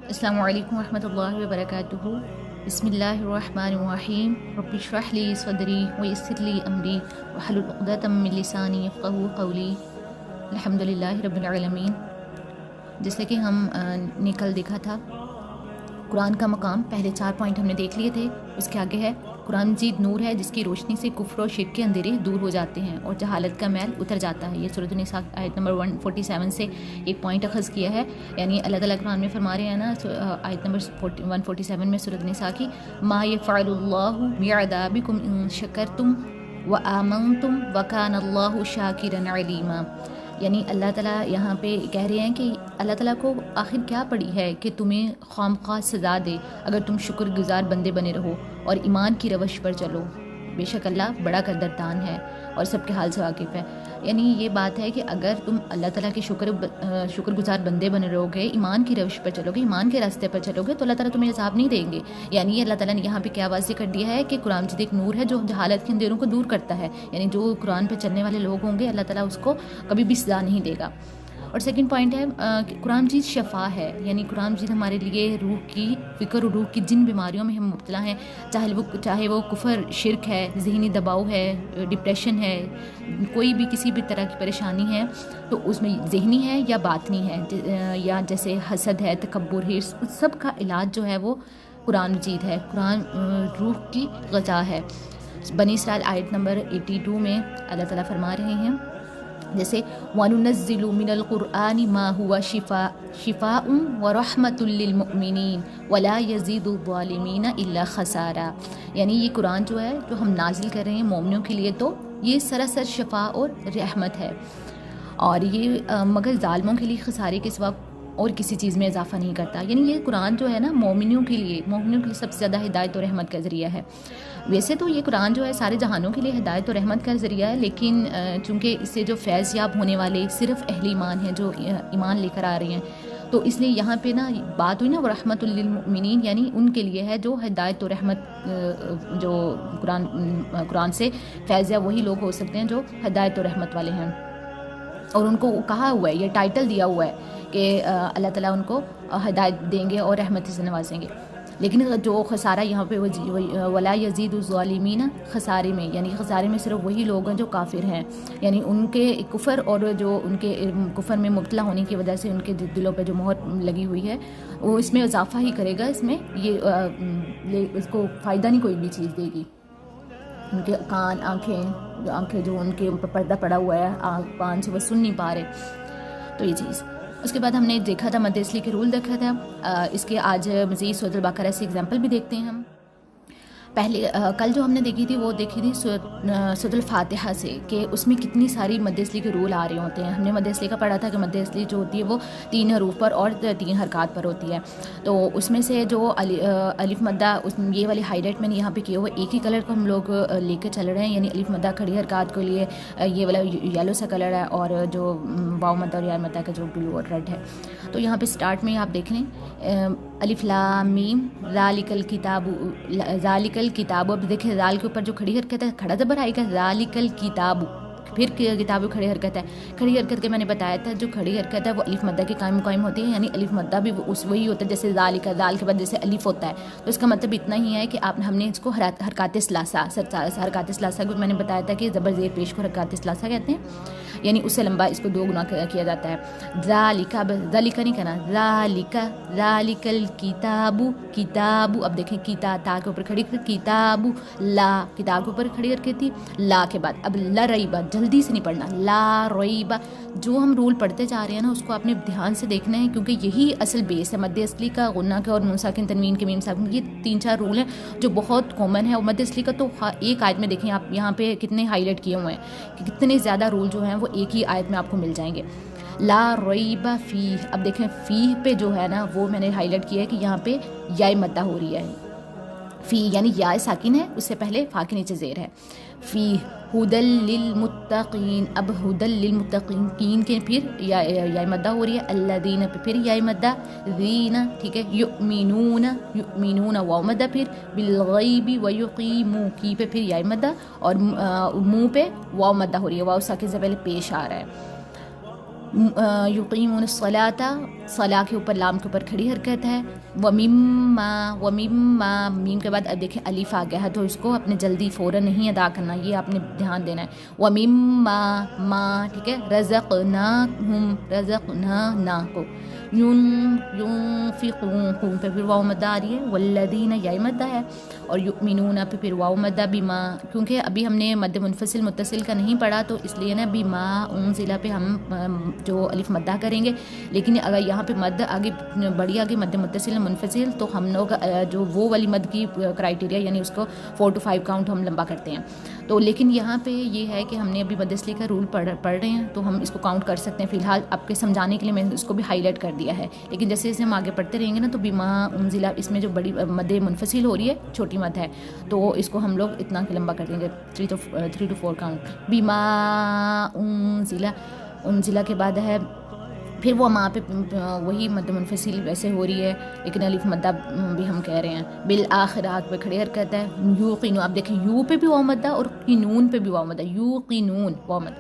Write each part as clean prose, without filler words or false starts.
السلام علیکم ورحمۃ اللہ وبرکاتہ۔ بسم اللہ الرحمن الرحیم۔ رب اشرح لی صدری ویسر لی امری واحلل عقدۃ من لسانی یفقہوا قولی۔ الحمد للہ رب العالمین۔ جیسے کہ ہم نے کل دیکھا تھا قرآن کا مقام، پہلے 4 پوائنٹ ہم نے دیکھ لیے تھے۔ اس کے آگے ہے قرآن مجید نور ہے جس کی روشنی سے کفر و شرک کے اندھیرے دور ہو جاتے ہیں اور جہالت کا میل اتر جاتا ہے۔ یہ سورۃ النساء آیت نمبر 147 سے ایک پوائنٹ اخذ کیا ہے، یعنی اللہ تعالیٰ قرآن میں فرما رہے ہیں نا، آیت نمبر 147 میں سورۃ النساء کی، ما یفعل اللہ بعذابکم ان شکرتم وآمنتم وکان اللہ شاکرا علیما۔ یعنی اللہ تعالیٰ یہاں پہ کہہ رہے ہیں کہ اللہ تعالیٰ کو آخر کیا پڑی ہے کہ تمہیں خواہ سزا دے اگر تم شکر گزار بندے بنے رہو اور ایمان کی روش پر چلو۔ بے شک اللہ بڑا قدردان ہے اور سب کے حال سے واقف ہے۔ یعنی یہ بات ہے کہ اگر تم اللہ تعالیٰ کے شکر گزار بندے بنے رہو گے، ایمان کی روش پر چلو گے، ایمان کے راستے پر چلو گے، تو اللہ تعالیٰ تمہیں عذاب نہیں دیں گے۔ یعنی اللہ تعالیٰ نے یہاں پہ کیا واضح کر دیا ہے کہ قرآن مجید ایک نور ہے جو جہالت کے اندھیروں کو دور کرتا ہے، یعنی جو قرآن پہ چلنے والے لوگ ہوں گے اللہ تعالیٰ اس کو کبھی بھی سزا نہیں دے گا۔ اور سیکنڈ پوائنٹ ہے کہ قرآن مجید شفا ہے، یعنی قرآن مجید ہمارے لیے روح کی فکر اور روح کی جن بیماریوں میں ہم مبتلا ہیں، چاہے وہ کفر، شرک ہے، ذہنی دباؤ ہے، ڈپریشن ہے، کوئی بھی کسی بھی طرح کی پریشانی ہے تو اس میں ذہنی ہے یا باطنی ہے، یا جیسے حسد ہے، تکبر، حرص، اس سب کا علاج جو ہے وہ قرآن مجید ہے۔ قرآن روح کی غذا ہے۔ بنی اسرائیل آیت نمبر 82 میں اللہ تعالیٰ فرما رہے ہیں، جیسے وَنُنَزِّلُ مِنَ الْقُرْآنِ مَا هُوَ شِفَاءٌ وَرَحْمَةٌ لِّلْمُؤْمِنِينَ وَلَا يَزِيدُ الظَّالِمِينَ إِلَّا خَسَارًا۔ یعنی یہ قرآن جو ہے جو ہم نازل کر رہے ہیں مومنوں کے لیے، تو یہ سراسر شفا اور رحمت ہے، اور یہ مگر ظالموں کے لیے خسارے کے سوا اور کسی چیز میں اضافہ نہیں کرتا۔ یعنی یہ قرآن جو ہے نا مومنوں کے لیے سب سے زیادہ ہدایت و رحمت کا ذریعہ ہے۔ ویسے تو یہ قرآن جو ہے سارے جہانوں کے لیے ہدایت و رحمت کا ذریعہ ہے، لیکن چونکہ اس سے جو فیض یاب ہونے والے صرف اہل ایمان ہیں جو ایمان لے کر آ رہے ہیں، تو اس لیے یہاں پہ نا بات ہوئی نا ورحمۃ للمؤمنین، یعنی ان کے لیے ہے جو ہدایت و رحمت، جو قرآن سے فیض یاب وہی لوگ ہو سکتے ہیں جو ہدایت و رحمت والے ہیں، اور ان کو کہا ہوا ہے، یہ ٹائٹل دیا ہوا ہے کہ اللہ تعالیٰ ان کو ہدایت دیں گے اور رحمت سے نوازیں گے۔ لیکن جو خسارہ یہاں پہ ولا یزید الظالمین، خسارے میں یعنی خسارے میں صرف وہی لوگ ہیں جو کافر ہیں، یعنی ان کے کفر اور جو ان کے کفر میں مبتلا ہونے کی وجہ سے ان کے دلوں پہ جو مہر لگی ہوئی ہے وہ اس میں اضافہ ہی کرے گا، اس میں یہ اس کو فائدہ نہیں کوئی بھی چیز دے گی۔ ان کے کان، آنکھیں جو ان کے اوپر پردہ پڑا ہوا ہے، کان سے وہ سن نہیں پا رہے، تو یہ چیز۔ اس کے بعد ہم نے دیکھا تھا مد اصلی کے رول دیکھا تھا۔ اس کے آج مزید سورۃ البقرہ سے ایگزامپل بھی دیکھتے ہیں ہم۔ پہلے کل جو ہم نے دیکھی تھی وہ دیکھی تھی سورۃ الفاتحہ سے، کہ اس میں کتنی ساری مد اصلی کے رول آ رہے ہوتے ہیں۔ ہم نے مد اصلی کا پڑھا تھا کہ مد اصلی جو ہوتی ہے وہ 3 حروف پر اور 3 حرکات پر ہوتی ہے، تو اس میں سے جو الف مدہ، یہ والی ہائی لائٹ میں نے یہاں پہ کیا ہوا ایک ہی کلر کو ہم لوگ لے کے چل رہے ہیں، یعنی الف مدہ کھڑی حرکات کے لیے یہ والا یلو سا کلر ہے، اور جو واو مدہ اور یا مدہ کا جو بلو اور ریڈ ہے۔ تو یہاں پہ سٹارٹ میں آپ دیکھ لیں الف لام میم ذالک الکتاب، اب دیکھیں ذال کے اوپر جو کھڑی حرکت ہے، کھڑا زبر آئے گا، ذالک الکتاب، پھر کتاب کھڑی حرکت ہے۔ کھڑی حرکت کے میں نے بتایا تھا جو کھڑی حرکت ہے وہ الف مدہ کے قائم ہوتی ہے، یعنی الف مدہ بھی وہی ہوتا ہے جیسے ذالک، ذال کے بعد جیسے الف ہوتا ہے، تو اس کا مطلب اتنا ہی ہے کہ ہم نے اس کو حرکات ثلاثہ کو میں نے بتایا تھا کہ زبر زیر پیش کو حرکات ثلاثہ کہتے ہیں، یعنی اس سے لمبا اس کو 2 گنا کیا جاتا ہے۔ ذالک نہیں کہنا، ذالک الکتاب، کتاب، اب دیکھیں تا کے اوپر کھڑی کتاب، لا کتاب کے اوپر کھڑی حرکت تھی، لا کے بعد اب لا ریبہ، جلدی سے نہیں پڑھنا، لا ریبہ۔ جو ہم رول پڑھتے جا رہے ہیں نا اس کو آپ نے دھیان سے دیکھنا ہے، کیونکہ یہی اصل بیس ہے مد اصلی کا، غنہ کے اور نون ساکن تنوین کے میم ساکن، یہ 3-4 رول ہیں جو بہت کامن ہے۔ اور مد اصلی کا تو ایک آیت میں دیکھیں آپ یہاں پہ کتنے ہائی لائٹ کیے ہوئے ہیں کہ کتنے زیادہ رول جو ہیں وہ ایک ہی آیت میں آپ کو مل جائیں گے۔ لا ریب فیہ، اب دیکھیں فیہ پہ جو ہے نا وہ میں نے ہائی لائٹ کیا ہے کہ یہاں پہ یا مدہ ہو رہی ہے، فی یعنی یا ساکن ہے، اس سے پہلے فا کے نیچے زیر ہے، فی ہدل للمتقین، اب ہدل للمتقین کین کے پھر یا مدہ ہو رہی ہے، الذین پہ پھر یا مدہ، ذین ٹھیک ہے، یؤمنون واو مدہ، پھر بالغیب ویقیمو کی پہ پھر یا مدہ، اور منہ پہ واو مدہ ہو رہی ہے، واو ساکن سے پہلے پیش آ رہا ہے۔ یقیمون الصلاۃ، صلاح کے اوپر لام کے اوپر کھڑی حرکت ہے. ومما، ومما میم کے بعد اب دیکھیں الف آ گیا ہے تو اس کو اپنے جلدی فوراً نہیں ادا کرنا، یہ آپ نے دھیان دینا ہے. ومما ما، ٹھیک ہے. رزقناہم، رزقنا کو ينفقون پہ پھر واو مدہ آ رہی ہے. والذین یہ مدہ ہے. اور یؤمنون پہ پھر واو مدہ بما، کیونکہ ابھی ہم نے مد منفصل متصل کا نہیں پڑھا تو اس لیے نا بما انزل پہ ہم جو الف مدہ کریں گے. لیکن اگر یہاں پہ مد آگے بڑی آگے مد متصل منفصل تو ہم لوگ جو وہ والی مد کی کرائٹیریا یعنی اس کو 4 to 5 کاؤنٹ ہم لمبا کرتے ہیں. تو لیکن یہاں پہ یہ ہے کہ ہم نے ابھی مدثلی کا رول پڑھ رہے ہیں تو ہم اس کو کاؤنٹ کر سکتے ہیں. فی الحال آپ کے سمجھانے کے لیے میں نے اس کو بھی ہائی لائٹ کر دیا ہے، لیکن جیسے جیسے ہم آگے پڑھتے رہیں گے نا تو بما انزل اس میں جو بڑی مد منفصل ہو رہی ہے چھوٹی مد ہے تو اس کو ہم لوگ اتنا لمبا کر دیں گے 3 to 4 کاؤنٹ. بما انزل، انزلہ کے بعد ہے پھر وہ ماں پہ وہی مد منفصل ویسے ہو رہی ہے لیکن الف مدہ بھی ہم کہہ رہے ہیں. بالآخرات پہ کھڑی حرکت ہے. یوقینون، اب دیکھیں یو پہ بھی واو مدہ اور قینون پہ بھی واو مدہ، یوقینون واو مدہ.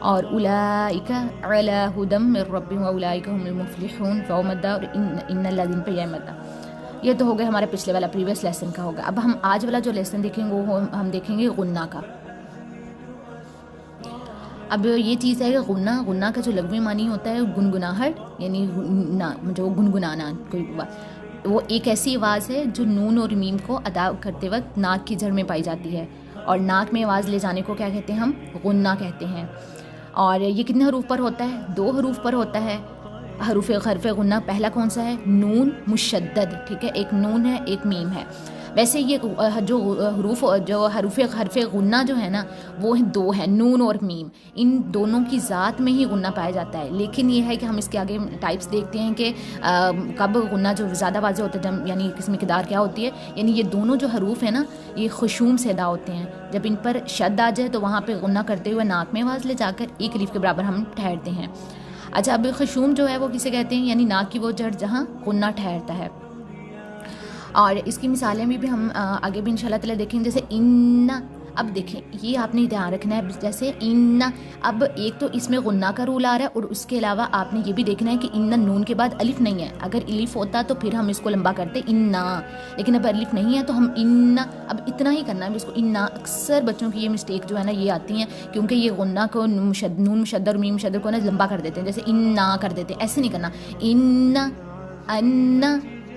اور اولئک علی ھدی من ربہم واولئک هم المفلحون واو مدہ. اور ان الذین پہ یہ مدہ. یہ تو ہو گیا ہمارا پچھلے والا پریویس لیسن کا ہوگا. اب ہم آج والا جو لیسن دیکھیں گے وہ ہم دیکھیں گے غنہ کا. اب یہ چیز ہے کہ غنہ، غنہ کا جو لغوی معنی ہوتا ہے گنگناہٹ، یعنی جو گنگنانا کوئی بات، وہ ایک ایسی آواز ہے جو نون اور میم کو ادا کرتے وقت ناک کی جڑ میں پائی جاتی ہے. اور ناک میں آواز لے جانے کو کیا کہتے ہیں ہم؟ غنہ کہتے ہیں. اور یہ کتنے حروف پر ہوتا ہے؟ 2 حروف پر ہوتا ہے. حروف حرف غنہ پہلا کون سا ہے؟ نون مشدد، ٹھیک ہے. ایک نون ہے ایک میم ہے. ویسے یہ جو حروف حرف غنہ جو ہے نا وہ 2 ہیں، نون اور میم. ان دونوں کی ذات میں ہی غنہ پایا جاتا ہے. لیکن یہ ہے کہ ہم اس کے آگے ٹائپس دیکھتے ہیں کہ کب غنہ جو زیادہ واضح ہوتا ہے، یعنی کس مقدار کیا ہوتی ہے. یعنی یہ دونوں جو حروف ہیں نا یہ خشوم سے ادا ہوتے ہیں. جب ان پر شد آ جائے تو وہاں پہ غنہ کرتے ہوئے ناک میں آواز لے جا کر ایک الف کے برابر ہم ٹھہرتے ہیں. اچھا، اب خشوم جو ہے وہ کسے کہتے ہیں؟ یعنی ناک کی وہ جڑ جہاں غنہ ٹھہرتا ہے. اور اس کی مثالیں بھی ہم آگے بھی انشاءاللہ تعالیٰ دیکھیں. جیسے ان، اب دیکھیں یہ آپ نے دھیان رکھنا ہے. جیسے ان، اب ایک تو اس میں غنہ کا رول آ رہا ہے اور اس کے علاوہ آپ نے یہ بھی دیکھنا ہے کہ ان نون کے بعد الف نہیں ہے. اگر الف ہوتا تو پھر ہم اس کو لمبا کرتے انا، لیکن اب الف نہیں ہے تو ہم ان، اب اتنا ہی کرنا ہے اس کو انا. اکثر بچوں کی یہ مسٹیک جو ہے نا یہ آتی ہیں کیونکہ یہ غنہ کو نون مشدد اور میم مشدد کو نا لمبا کر دیتے ہیں. جیسے انا کر دیتے ہیں، ایسے نہیں کرنا. ان، ان،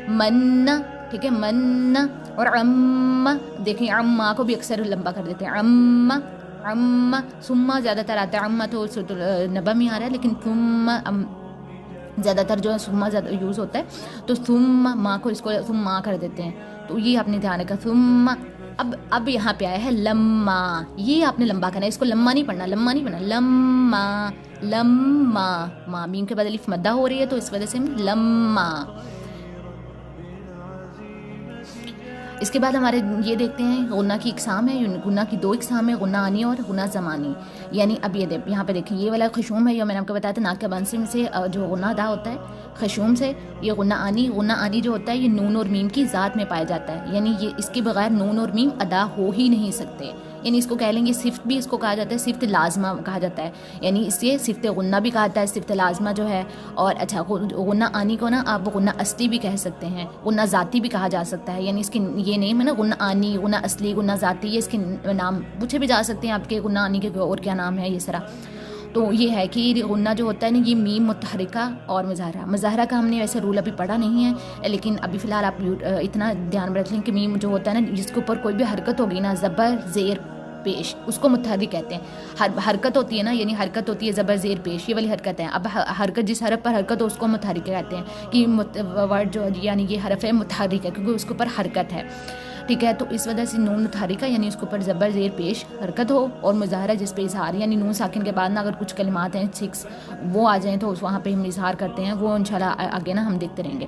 من، ٹھیک ہے. من اور عم، دیکھیں عما کو بھی اکثر لمبا کر دیتے ہیں. عم، عم. ثم زیادہ تر آتا ہے. عم تو نبا میں آ رہا ہے لیکن ثم زیادہ تر جو ہے ثم زیادہ یوز ہوتا ہے تو ثم ما کو اس کو ثم ما کر دیتے ہیں. تو یہ آپ نے دھیان رکھا. ثم اب یہاں پہ آیا ہے لما. یہ آپ نے لمبا کرنا ہے، اس کو لمبا نہیں پڑھنا، لمبا نہیں پڑھنا. لما، لما، ما میم کے بعد الف مدہ ہو رہی ہے تو اس وجہ سے لما. اس کے بعد ہمارے یہ دیکھتے ہیں غنہ کی اقسام ہے. غنہ کی 2 اقسام ہے، غنہ آنی اور غنہ زمانی. یعنی اب یہ یہاں پہ دیکھیں یہ والا خشوم ہے، یہ میں نے آپ کو بتایا تھا ناک کے بانسری میں سے جو غنہ ادا ہوتا ہے خشوم سے. یہ غنہ آنی، غنہ آنی جو ہوتا ہے یہ نون اور میم کی ذات میں پایا جاتا ہے. یعنی یہ اس کے بغیر نون اور میم ادا ہو ہی نہیں سکتے. یعنی اس کو کہہ لیں گے صفت بھی اس کو کہا جاتا ہے، صفت لازمہ کہا جاتا ہے. یعنی اس سے صفت غنہ بھی کہا جاتا ہے، صفت لازمہ جو ہے. اور اچھا غنہ آنی کو نا آپ غنہ اصلی بھی کہہ سکتے ہیں، غنہ ذاتی بھی کہا جا سکتا ہے. یعنی اس کی یہ نیم ہے نا غنہ آنی، غنہ اصلی، غنہ ذاتی. یہ اس کے نام پوچھے بھی جا سکتے ہیں آپ کے غنہ آنی کے اور کیا نام ہے اس طرح. تو یہ ہے کہ غنہ جو ہوتا ہے نا یہ میم متحرکہ اور مظاہرہ. مظاہرہ کا ہم نے ویسے رول ابھی پڑھا نہیں ہے لیکن ابھی فی الحال آپ اتنا دھیان میں رکھ لیں کہ میم جو ہوتا ہے نا جس کے اوپر کوئی بھی حرکت ہوگی نا زبر زیر پیش اس کو متحرک کہتے ہیں. حرکت ہوتی ہے نا، یعنی حرکت ہوتی ہے زبر زیر پیش، یہ والی حرکت ہے. اب حرکت جس حرف پر حرکت ہو اس کو متحرک کہتے ہیں کہ ورڈ جو یعنی یہ حرف ہے متحرک ہے کیونکہ اس کے اوپر حرکت ہے. ٹھیک ہے، تو اس وجہ سے نون متحرکہ یعنی اس کے اوپر زبر زیر پیش حرکت ہو. اور مظاہرہ جس پہ اظہار یعنی نون ساکن کے بعد نا اگر کچھ کلمات ہیں 6 وہ آ جائیں تو وہاں پہ ہم اظہار کرتے ہیں. وہ انشاءاللہ آگے نا ہم دیکھتے رہیں گے.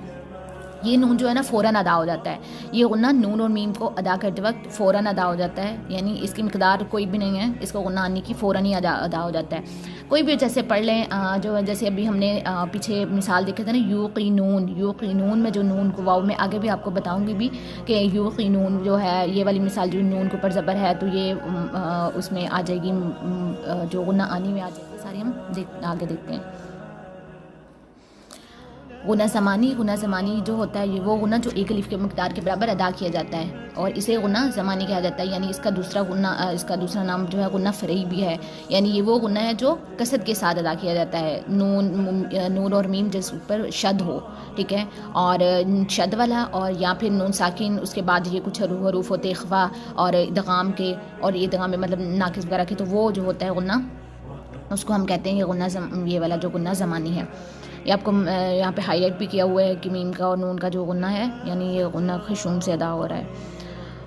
یہ نون جو ہے نا فوراً ادا ہو جاتا ہے. یہ غنہ نون اور میم کو ادا کرتے وقت فوراً ادا ہو جاتا ہے. یعنی اس کی مقدار کوئی بھی نہیں ہے، اس کو غنہ آنی کی فوراً ہی ادا ہو جاتا ہے. کوئی بھی جیسے پڑھ لیں جو جیسے ابھی ہم نے پیچھے مثال دیکھے تھے نا یوقینون میں جو نون کو واو میں آگے بھی آپ کو بتاؤں گی بھی کہ یوقینون جو ہے یہ والی مثال جو نون کے اوپر زبر ہے تو یہ اس میں آ جائے گی جو غنہ آنی میں آ جائے گی. ساری ہم آگے دیکھتے ہیں. غنہ زمانی جو ہوتا ہے یہ وہ غنہ جو ایک الف کے مقدار کے برابر ادا کیا جاتا ہے اور اسے غنہ زمانی کہا جاتا ہے. یعنی اس کا دوسرا نام جو ہے غنہ فرعی بھی ہے. یعنی یہ وہ غنہ ہے جو کسر کے ساتھ ادا کیا جاتا ہے. نون اور میم جس پر شد ہو, ٹھیک ہے, اور شد والا اور یا پھر نون ساکن, اس کے بعد یہ کچھ حروف ہوتے اخفا اور ادغام کے, اور یہ ادغام میں مطلب ناقص وغیرہ کے, تو وہ جو ہوتا ہے غنہ اس کو ہم کہتے ہیں یہ غنہ یہ والا جو غنہ زمانی ہے. یہ آپ کو یہاں پہ ہائی لائٹ بھی کیا ہوا ہے کہ میم کا اور نون کا جو غنہ ہے یعنی یہ غنہ خشوم سے ادا ہو رہا ہے.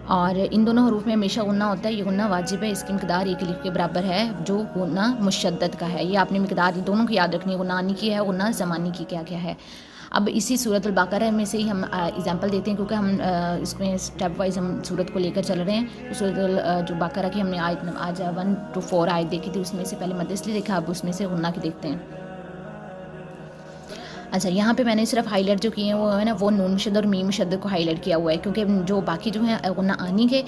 اور ان دونوں حروف میں ہمیشہ غنہ ہوتا ہے. یہ غنہ واجب ہے, اس کی مقدار ایک الف کے برابر ہے جو غنہ مشدد کا ہے. یہ آپ نے مقدار دونوں کی یاد رکھنی ہے, غنہ آنی کی ہے, غنہ زمانی کی کیا ہے. اب اسی سورۃ البقرہ میں سے ہی ہم اگزامپل دیتے ہیں کیونکہ ہم اس میں اسٹیپ وائز ہم سورت کو لے کر چل رہے ہیں. تو سورۃ جو بقرہ کی ہم نے آج 1 to 4 آیت دیکھی تھی, اس میں سے پہلے مد اس لیے دیکھا, اب اس میں سے غنہ کی دیکھتے ہیں. اچھا, یہاں پہ میں نے صرف ہائی لائٹ جو کیے ہیں وہ ہے نا وہ نون مشدد اور میم مشدد کو ہائی لائٹ کیا ہوا ہے کیونکہ جو باقی جو ہیں غنہ آنی کے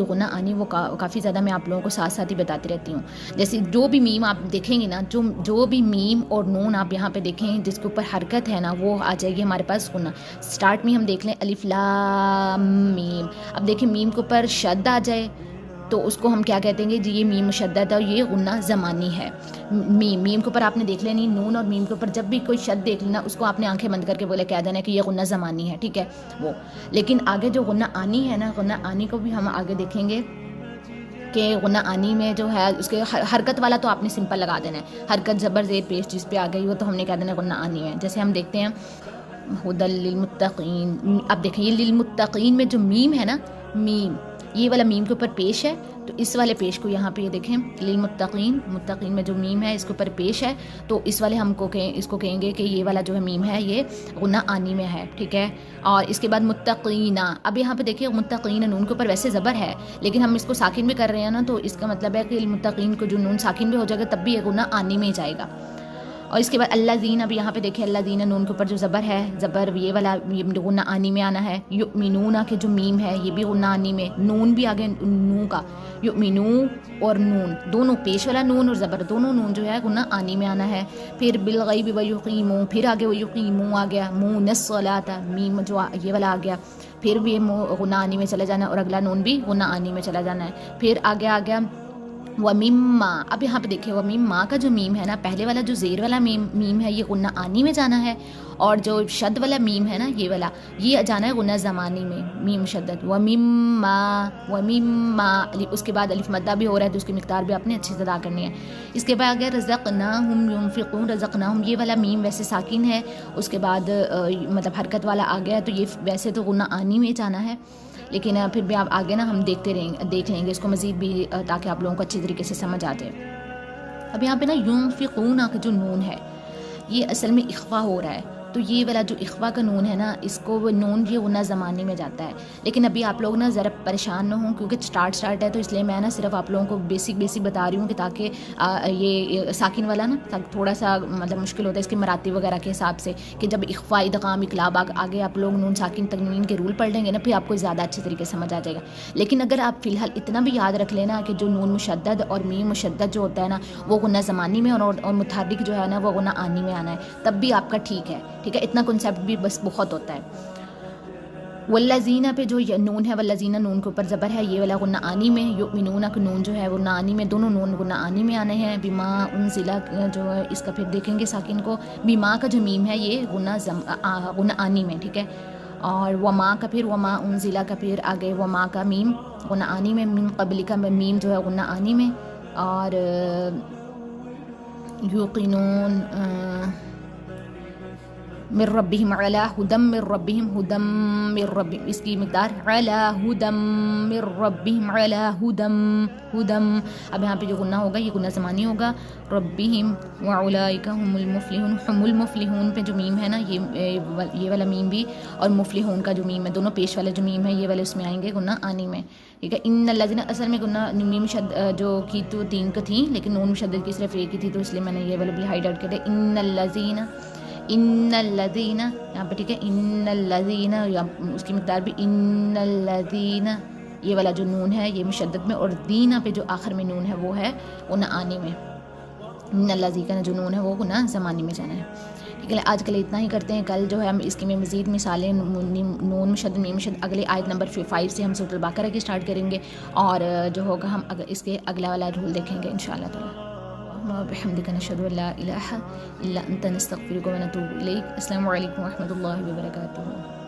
غنہ آنی وہ کافی زیادہ میں آپ لوگوں کو ساتھ ہی بتاتی رہتی ہوں. جیسے جو بھی میم آپ دیکھیں گے نا, جو بھی میم اور نون آپ یہاں پہ دیکھیں جس کے اوپر حرکت ہے نا وہ آ جائے گی ہمارے پاس غنہ. اسٹارٹ میں ہم دیکھ لیں الف لام میم. اب دیکھیں میم کے اوپر شد آ جائے تو اس کو ہم کیا کہتے ہیں جی یہ میم مشدد ہے اور یہ غنہ زمانی ہے. میم کے اوپر آپ نے دیکھ لینی, نون اور میم کے اوپر جب بھی کوئی شد دیکھ لینا اس کو آپ نے آنکھیں بند کر کے بولے کہہ دینا کہ یہ غنہ زمانی ہے, ٹھیک ہے وہ. لیکن آگے جو غنہ آنی ہے نا, غنہ آنی کو بھی ہم آگے دیکھیں گے کہ غنہ آنی میں جو ہے اس کے حرکت والا تو آپ نے سمپل لگا دینا ہے, حرکت زبر زیر پیش جس پہ آ گئی وہ تو ہم نے کہہ دینا غنہ آنی ہے. جیسے ہم دیکھتے ہیں ہدی للمتقین. اب دیکھیں یہ للمتقین میں جو میم ہے نا, میم یہ والا میم کے اوپر پیش ہے, تو اس والے پیش کو یہاں پہ یہ دیکھیں للمتقین, متقین میں جو میم ہے اس کے اوپر پیش ہے, تو اس والے ہم کو اس کو کہیں گے کہ یہ والا جو ہے میم ہے یہ غنہ آنی میں ہے, ٹھیک ہے. اور اس کے بعد متقینہ, اب یہاں پہ دیکھیں متقین نون کے اوپر ویسے زبر ہے لیکن ہم اس کو ساکن بھی کر رہے ہیں نا, تو اس کا مطلب ہے کہ المتقین کو جو نون ساکن بھی ہو جائے گا تب بھی یہ غنہ آنی میں ہی جائے گا. اور اس کے بعد اللہ دین, اب یہاں پہ دیکھیں اللہ دین نون کے اوپر جو زبر ہے, زبر یہ والا غنہ آنی میں آنا ہے. یؤمنون کے جو میم ہے یہ بھی غنہ آنی میں, نون بھی آگے نو کا, یؤمنو اور نون دونوں پیش والا نون اور زبر دونوں نون جو ہے غنہ آنی میں آنا ہے. پھر بالغیب ویقیمون, پھر آگے ویقیمون آ گیا, مون الصلاۃ میم جو یہ والا آ گیا, پھر بھی غنہ آنی میں چلا جانا اور اگلا نون بھی غنہ آنی میں چلا جانا ہے. پھر آگے آ گیا وَمِمَّا, اب یہاں پہ دیکھیں وَمِمَّا کا جو میم ہے نا, پہلے والا جو زیر والا میم ہے یہ غنہ آنی میں جانا ہے, اور جو شد والا میم ہے نا یہ والا یہ جانا ہے غنہ زمانی میں, میم شدت. وَمِمَّا اس کے بعد الف مدہ بھی ہو رہا ہے تو اس کی مقدار بھی آپ نے اچھے سے ادا کرنی ہے. اس کے بعد اگر رزقناہم ينفقون, رزقناہم یہ والا میم ویسے ساکن ہے, اس کے بعد مطلب حرکت والا آ گیا, تو یہ ویسے تو غنہ آنی میں جانا ہے, لیکن پھر بھی آپ آگے نا ہم دیکھ لیں گے اس کو مزید بھی تاکہ آپ لوگوں کو اچھی طریقے سے سمجھ آ جائے. اب یہاں پہ نا ينفقون کا جو نون ہے یہ اصل میں اخفا ہو رہا ہے, تو یہ والا جو اخفا کا نون ہے نا اس کو وہ نون یہ غنہ زمانی میں جاتا ہے. لیکن ابھی آپ لوگ نا ذرا پریشان نہ ہوں کیونکہ اسٹارٹ ہے, تو اس لیے میں نا صرف آپ لوگوں کو بیسک بتا رہی ہوں کہ تاکہ یہ ساکن والا نا تھوڑا سا مطلب مشکل ہوتا ہے اس کے مراتب وغیرہ کے حساب سے, کہ جب اخفا ادغام اقلاب آگے آپ لوگ نون ساکن تنوین کے رول پڑھ لیں گے نا پھر آپ کو زیادہ اچھے طریقے سے سمجھ آ جائے گا. لیکن اگر آپ فی الحال اتنا بھی یاد رکھ لینا کہ جو نون مشدد اور میم مشدد جو ہوتا ہے نا وہ غنہ زمانی میں اور متحرک جو ہے نا وہ غنہ آنی میں آنا ہے, تب بھی آپ کا ٹھیک ہے, اتنا کنسیپٹ بھی بس بہت ہوتا ہے. والذین پہ جو نون ہے, والذین نون کے اوپر زبر ہے یہ والا غنہ آنی میں, یؤمنون کا نون جو ہے غنہ آنی میں, دونوں نون غنہ آنی میں آنے ہیں. بما انزل جو ہے اس کا پھر دیکھیں گے ساکن کو, بما کا جو میم ہے یہ غنہ آنی میں, ٹھیک ہے. اور وما کا پھر وما انزل کا پھر آگے وما کا میم غنہ آنی میں, من قبل کا میم جو ہے غنہ آنی میں, اور یوقنون من ربہم علی ہدم من ربہم ہدم من ربہم، اس کی مقدار علی ہدم من ربہم علی ہدم ہدم. اب یہاں پہ جو غنہ ہوگا یہ غنہ زمانی ہوگا. ربہم واولئک هم المفلحون، ہم المفلحون پہ جو میم ہے نا یہ والا میم بھی اور مفلحون کا جو میم ہے دونوں پیش والا جو میم ہے یہ والے اس میں آئیں گے غنہ آنے میں. ٹھیک ہے. ان الذین اصل میں غنہ میم شد جو کی تو 3 کا تھیں لیکن نون مشدد کی صرف ایک کی تھی تو اس لیے میں نے یہ والا بھی ہائیڈ آؤٹ کیا تھا. ان الذین یہاں پہ ٹھیک ہے. ان الذین اس کی مقدار بھی ان الذین یہ والا جو نون ہے یہ مشدد میں اور دینہ پہ جو آخر میں نون ہے وہ ہے غنہ آنے میں. ان الذین کا جو نون ہے وہ غنہ زمانی میں جانا ہے. ٹھیک ہے. آج کل اتنا ہی کرتے ہیں. کل جو ہے ہم اس کی میں مزید مثالیں نون مشدد میم مشدد اگلے آیت نمبر 5 سے ہم سورۃ البقرہ کی اسٹارٹ کریں گے اور جو ہوگا ہم اس کے اگلا والا رول دیکھیں گے انشاءاللہ تعالی. بحمدک نشہد ان لا الہ الا انت نستغفرک و نتوب الیک. السلام علیکم ورحمۃ اللہ وبرکاتہ.